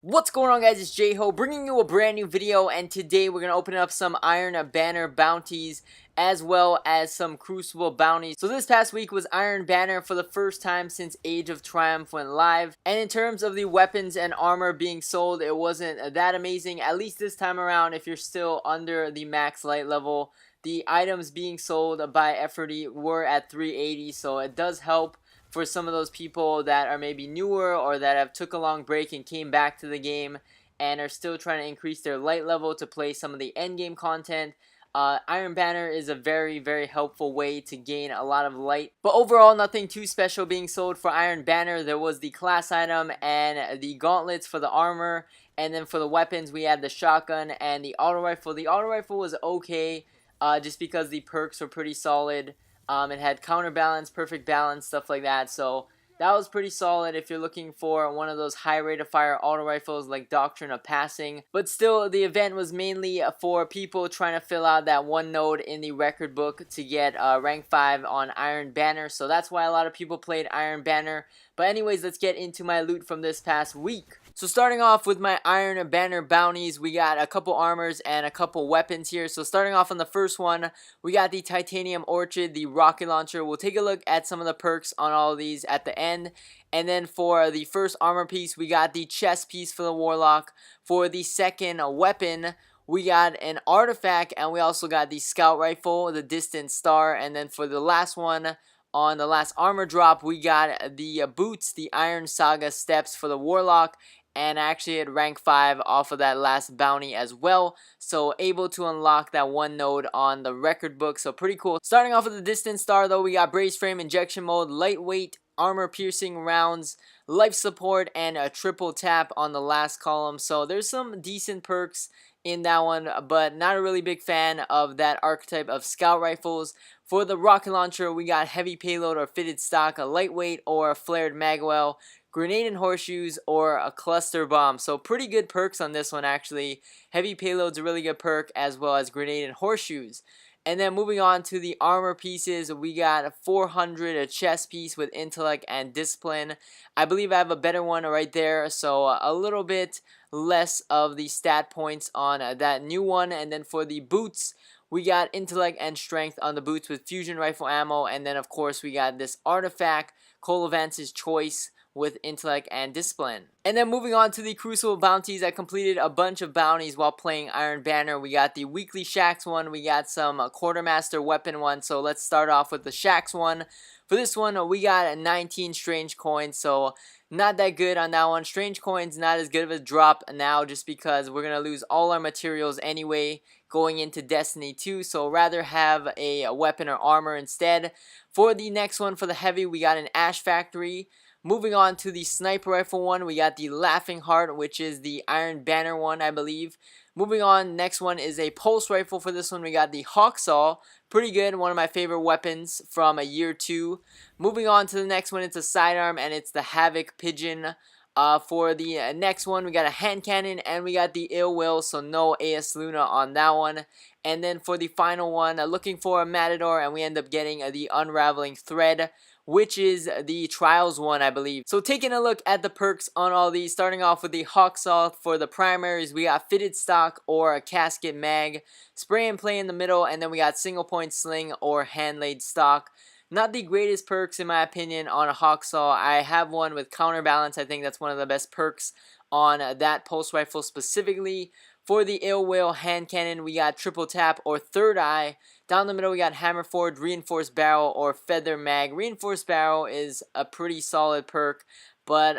What's going on, guys? It's J-Ho bringing you a brand new video, and today we're going to open up some Iron Banner bounties as well as some Crucible Bounties. So this past week was Iron Banner for the first time since Age of Triumph went live, and in terms of the weapons and armor being sold, it wasn't that amazing, at least this time around. If you're still under the max light level, the items being sold by Efforty were at 380, so it does help for some of those people that are maybe newer or that have took a long break and came back to the game and are still trying to increase their light level to play some of the end game content. Iron Banner is a very helpful way to gain a lot of light. But overall, nothing too special being sold for Iron Banner. There was the class item and the gauntlets for the armor. And then for the weapons, we had the shotgun and the auto rifle. The auto rifle was okay, just because the perks were pretty solid. It had counterbalance, perfect balance, stuff like that. So that was pretty solid if you're looking for one of those high rate of fire auto rifles like Doctrine of Passing. But still, the event was mainly for people trying to fill out that one node in the record book to get rank 5 on Iron Banner. So that's why a lot of people played Iron Banner. But anyways, let's get into my loot from this past week. So starting off with my Iron Banner bounties, we got a couple armors and a couple weapons here. So starting off on the first one, we got the Titanium Orchid, the rocket launcher. We'll take a look at some of the perks on all of these at the end. And then for the first armor piece, we got the chest piece for the Warlock. For the second weapon, we got an artifact, and we also got the scout rifle, the distant star. And then for the last one, on the last armor drop, we got the boots, the Iron Saga steps for the Warlock. And I actually had rank 5 off of that last bounty as well. So able to unlock that one node on the record book. So pretty cool. Starting off with the distant star though, we got brace frame, injection mode, lightweight, armor piercing rounds, life support, and a triple tap on the last column. So there's some decent perks in that one, but not a really big fan of that archetype of scout rifles. For the rocket launcher, we got heavy payload or fitted stock, a lightweight or a flared magwell, grenade and horseshoes, or a cluster bomb. So pretty good perks on this one actually. Heavy payload's a really good perk, as well as grenade and horseshoes. And then moving on to the armor pieces, we got a 400 a chest piece with intellect and discipline. I believe I have a better one right there, so a little bit less of the stat points on that new one. And then for the boots, we got intellect and strength on the boots with fusion rifle ammo. And then of course we got this artifact, Colovance's Choice, with intellect and discipline. And then moving on to the Crucible Bounties, I completed a bunch of bounties while playing Iron Banner. We got the weekly Shax one, we got some Quartermaster weapon one, so let's start off with the Shax one. For this one, we got 19 strange coins, so not that good on that one. Strange coins, not as good of a drop now, just because we're going to lose all our materials anyway going into Destiny 2, so rather have a weapon or armor instead. For the next one, for the heavy, we got an Ash Factory. Moving on to the sniper rifle one, we got the Laughing Heart, which is the Iron Banner one, I believe. Moving on, next one is a pulse rifle. For this one, we got the Hawksaw. Pretty good, one of my favorite weapons from a year 2. Moving on to the next one, it's a sidearm, and it's the Havoc Pigeon. For the next one, we got a hand cannon, and we got the Ill Will, so no AS Luna on that one. And then for the final one, looking for a Matador, and we end up getting the Unraveling Thread, which is the Trials one, I believe. So taking a look at the perks on all these, starting off with the Hawksaw. For the primaries, we got Fitted Stock or a Casket Mag, Spray and Play in the middle, and then we got Single Point Sling or Hand-Laid Stock. Not the greatest perks in my opinion on a Hawksaw. I have one with Counterbalance. I think that's one of the best perks on that pulse rifle specifically. For the Ill Will hand cannon, we got Triple Tap or Third Eye. Down the middle, we got Hammer Forge, Reinforced Barrel, or Feather Mag. Reinforced Barrel is a pretty solid perk, but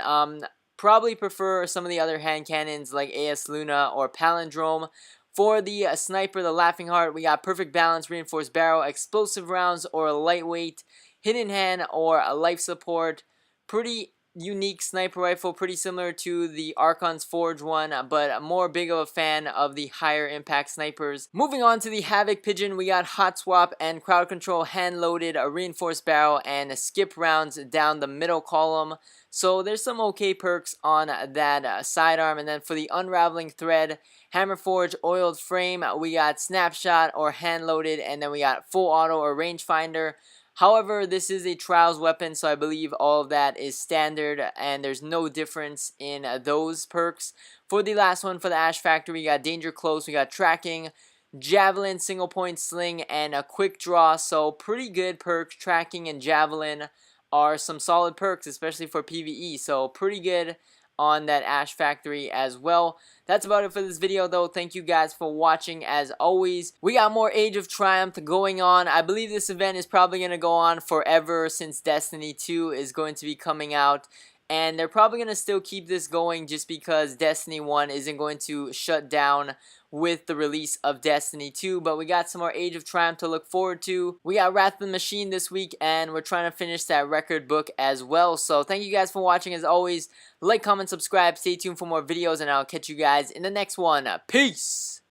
probably prefer some of the other hand cannons like AS Luna or Palindrome. For the sniper, the Laughing Heart, we got Perfect Balance, Reinforced Barrel, Explosive Rounds, or a Lightweight, Hidden Hand, or a Life Support. Pretty unique sniper rifle, pretty similar to the Archon's Forge one, but more big of a fan of the higher impact snipers. Moving on to the Havoc Pigeon, we got Hot Swap and Crowd Control, hand loaded, a Reinforced Barrel, and skip rounds down the middle column. So there's some okay perks on that sidearm. And then for the Unraveling Thread, Hammer Forge, Oiled Frame, we got Snapshot or hand loaded, and then we got Full Auto or Rangefinder. However, this is a Trials weapon, so I believe all of that is standard, and there's no difference in those perks. For the last one, for the Ash Factory, we got Danger Close, we got Tracking, Javelin, Single Point Sling, and a Quick Draw, so pretty good perks. Tracking and Javelin are some solid perks, especially for PvE, so pretty good on that Ash Factory as well. That's about it for this video, though. Thank you guys for watching. As always, we got more Age of Triumph going on. I believe this event is probably going to go on forever, since Destiny 2 is going to be coming out. And they're probably going to still keep this going just because Destiny 1 isn't going to shut down with the release of Destiny 2. But we got some more Age of Triumph to look forward to. We got Wrath of the Machine this week, and we're trying to finish that record book as well. So thank you guys for watching. As always, like, comment, subscribe, stay tuned for more videos, and I'll catch you guys in the next one. Peace!